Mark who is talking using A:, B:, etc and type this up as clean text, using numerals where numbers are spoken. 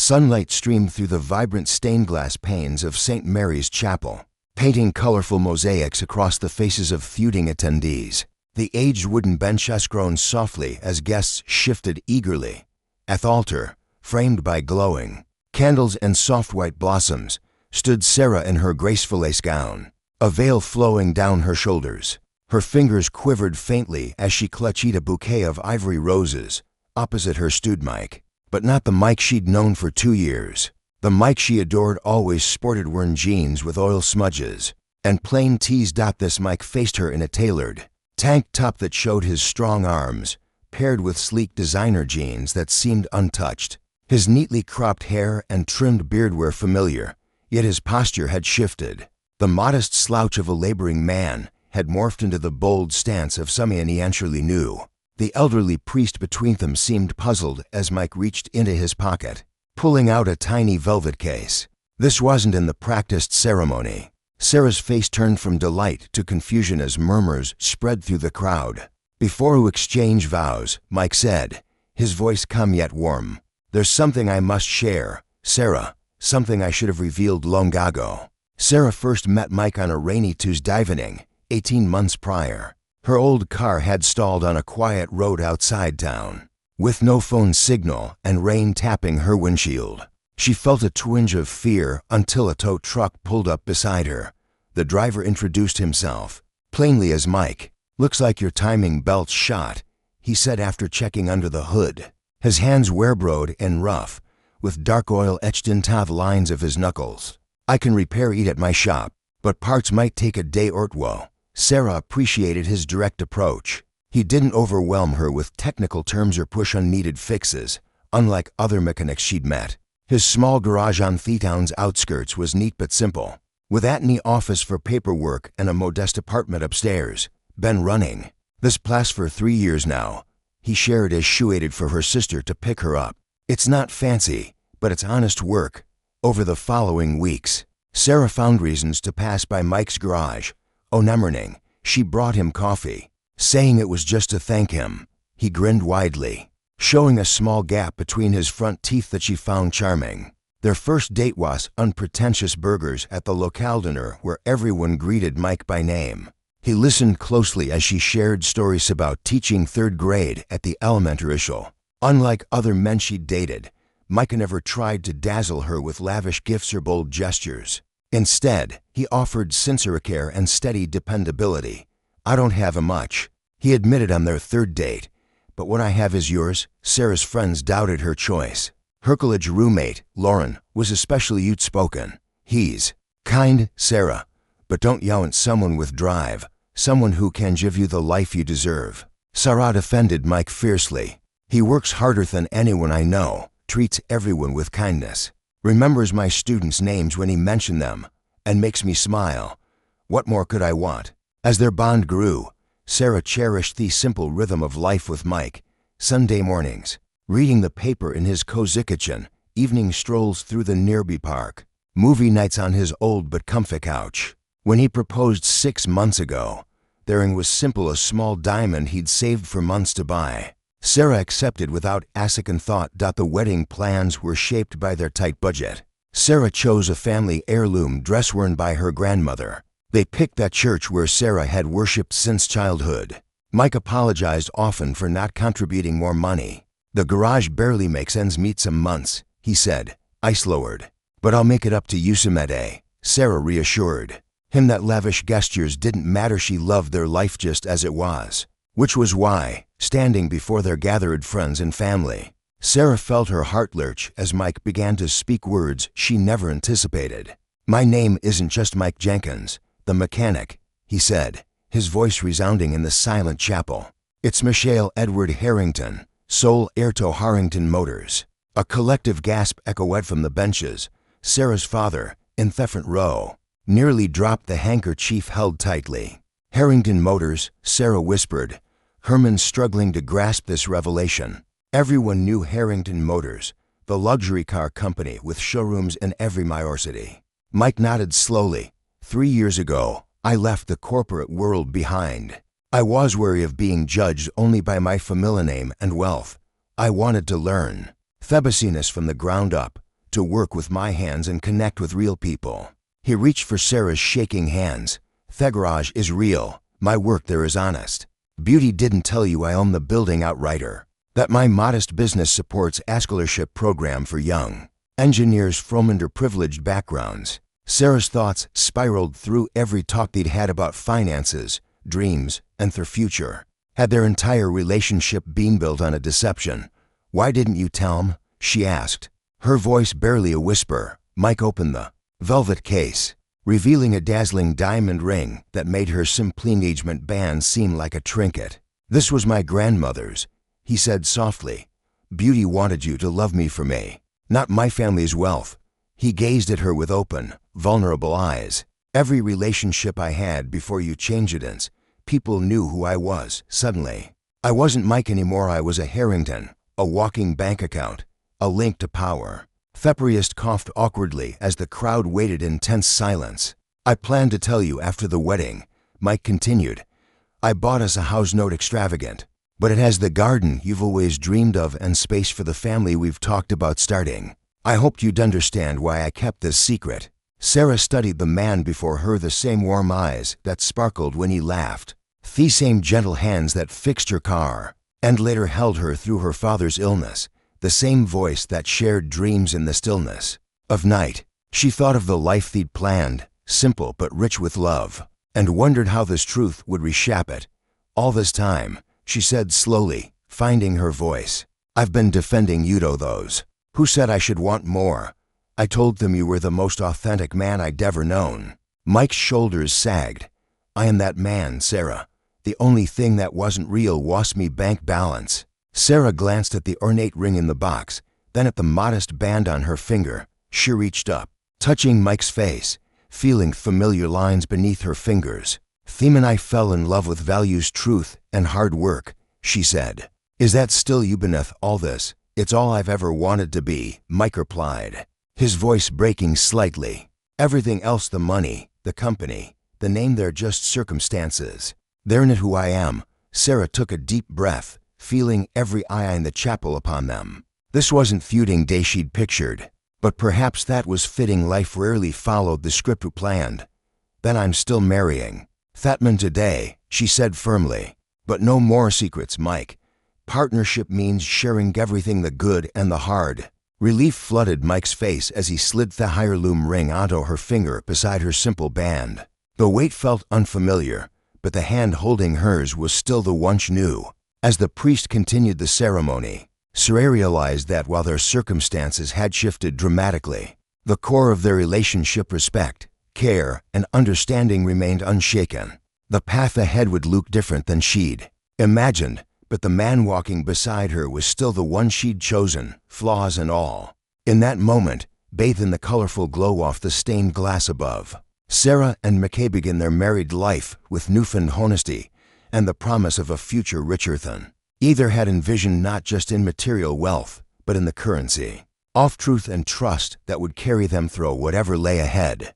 A: Sunlight streamed through the vibrant stained-glass panes of St. Mary's Chapel, painting colorful mosaics across the faces of feuding attendees. The aged wooden benches groaned softly as guests shifted eagerly. At the altar, framed by glowing candles and soft white blossoms, stood Sarah in her graceful lace gown, a veil flowing down her shoulders. Her fingers quivered faintly as she clutched a bouquet of ivory roses. Opposite her stood Mike, but not the Mike she'd known for 2 years. The Mike she adored always sported worn jeans with oil smudges and plain tees. This Mike faced her in a tailored tank top that showed his strong arms, paired with sleek designer jeans that seemed untouched. His neatly cropped hair and trimmed beard were familiar, yet his posture had shifted. The modest slouch of a laboring man had morphed into the bold stance of someone he actually knew. The elderly priest between them seemed puzzled as Mike reached into his pocket, pulling out a tiny velvet case. This wasn't in the practiced ceremony. Sarah's face turned from delight to confusion as murmurs spread through the crowd. Before we exchange vows, Mike said, his voice calm yet warm, "There's something I must share, Sarah, something I should have revealed long ago." Sarah first met Mike on a rainy Tuesday evening, 18 months prior. Her old car had stalled on a quiet road outside town, with no phone signal and rain tapping her windshield. She felt a twinge of fear until a tow truck pulled up beside her. The driver introduced himself, plainly as Mike. "Looks like your timing belt's shot," he said after checking under the hood. His hands were broad and rough, with dark oil etched into the lines of his knuckles. "I can repair it at my shop, but parts might take a day or two." Sarah appreciated his direct approach. He didn't overwhelm her with technical terms or push unneeded fixes, unlike other mechanics she'd met. His small garage on the town's outskirts was neat but simple, with an office for paperwork and a modest apartment upstairs. "Been running this place for 3 years now," he shared as she waited for her sister to pick her up. "It's not fancy, but it's honest work." Over the following weeks, Sarah found reasons to pass by Mike's garage. Morning, she brought him coffee, saying it was just to thank him. He grinned widely, showing a small gap between his front teeth that she found charming. Their first date was unpretentious burgers at the locale dinner where everyone greeted Mike by name. He listened closely as she shared stories about teaching 3rd grade at the elementary school. Unlike other men she'd dated, Mike never tried to dazzle her with lavish gifts or bold gestures. Instead, he offered sincere care and steady dependability. "I don't have much," he admitted on their 3rd date, "but what I have is yours." Sarah's friends doubted her choice. Her college roommate, Lauren, was especially outspoken. "He's kind, Sarah, but don't you want someone with drive, someone who can give you the life you deserve." Sarah defended Mike fiercely. "He works harder than anyone I know, treats everyone with kindness, remembers my students' names when he mentioned them, and makes me smile. What more could I want?" As their bond grew, Sarah cherished the simple rhythm of life with Mike. Sunday mornings, reading the paper in his cozy kitchen, evening strolls through the nearby park, movie nights on his old but comfy couch. When he proposed 6 months ago, their ring was simple, a small diamond he'd saved for months to buy. Sarah accepted without a second thought. The wedding plans were shaped by their tight budget. Sarah chose a family heirloom dress worn by her grandmother. They picked that church where Sarah had worshipped since childhood. Mike apologized often for not contributing more money. "The garage barely makes ends meet some months," he said, ice lowered. "But I'll make it up to you someday," Sarah reassured him that lavish gestures didn't matter. She loved their life just as it was, which was why, standing before their gathered friends and family, Sarah felt her heart lurch as Mike began to speak words she never anticipated. "My name isn't just Mike Jenkins, the mechanic," he said, his voice resounding in the silent chapel. "It's Michelle Edward Harrington, sole heir to Harrington Motors." A collective gasp echoed from the benches. Sarah's father, in the front row, nearly dropped the handkerchief held tightly. "Harrington Motors," Sarah whispered, Herman struggling to grasp this revelation. Everyone knew Harrington Motors, the luxury car company with showrooms in every major city. Mike nodded slowly. 3 years ago, I left the corporate world behind. I was wary of being judged only by my familiar name and wealth. I wanted to learn Thebasinus from the ground up, to work with my hands and connect with real people. He reached for Sarah's shaking hands. The garage is real. My work there is honest. Beauty didn't tell you I own the building outrighter. That my modest business supports a scholarship program for young engineers from underprivileged backgrounds. Sarah's thoughts spiraled through every talk they'd had about finances, dreams, and their future. Had their entire relationship been built on a deception? Why didn't you tell him? She asked. Her voice barely a whisper. Mike opened the velvet case, revealing a dazzling diamond ring that made her simple engagement band seem like a trinket. This was my grandmother's, he said softly. Beauty wanted you to love me for me, not my family's wealth. He gazed at her with open, vulnerable eyes. Every relationship I had before you changed it, people knew who I was, suddenly. I wasn't Mike anymore, I was a Harrington, a walking bank account, a link to power. The priest coughed awkwardly as the crowd waited in tense silence. I planned to tell you after the wedding, Mike continued. I bought us a house note extravagant, but it has the garden you've always dreamed of and space for the family we've talked about starting. I hoped you'd understand why I kept this secret. Sarah studied the man before her, the same warm eyes that sparkled when he laughed, the same gentle hands that fixed her car and later held her through her father's illness, the same voice that shared dreams in the stillness of night. She thought of the life they'd planned, simple but rich with love, and wondered how this truth would reshape it. All this time, she said slowly, finding her voice, I've been defending you to those who said I should want more. I told them you were the most authentic man I'd ever known. Mike's shoulders sagged. I am that man, Sarah. The only thing that wasn't real was me bank balance. Sarah glanced at the ornate ring in the box, then at the modest band on her finger. She reached up, touching Mike's face, feeling familiar lines beneath her fingers. Theme and I fell in love with values, truth, and hard work, she said. Is that still you beneath all this? It's all I've ever wanted to be, Mike replied, his voice breaking slightly. Everything else, the money, the company, the name, they're just circumstances. They're not who I am. Sarah took a deep breath, feeling every eye in the chapel upon them. This wasn't feuding day she'd pictured, but perhaps that was fitting. Life rarely followed the script we planned. Then I'm still marrying Thatman today, she said firmly. But no more secrets, Mike. Partnership means sharing everything, the good and the hard. Relief flooded Mike's face as he slid the heirloom ring onto her finger beside her simple band. The weight felt unfamiliar, but the hand holding hers was still the one she knew. As the priest continued the ceremony, Sarah realized that while their circumstances had shifted dramatically, the core of their relationship, respect, care, and understanding, remained unshaken. The path ahead would look different than she'd imagined, but the man walking beside her was still the one she'd chosen, flaws and all. In that moment, bathed in the colorful glow off the stained glass above, Sarah and McKay began their married life with newfound honesty and the promise of a future richer than either had envisioned, not just in material wealth, but in the currency of truth and trust that would carry them through whatever lay ahead.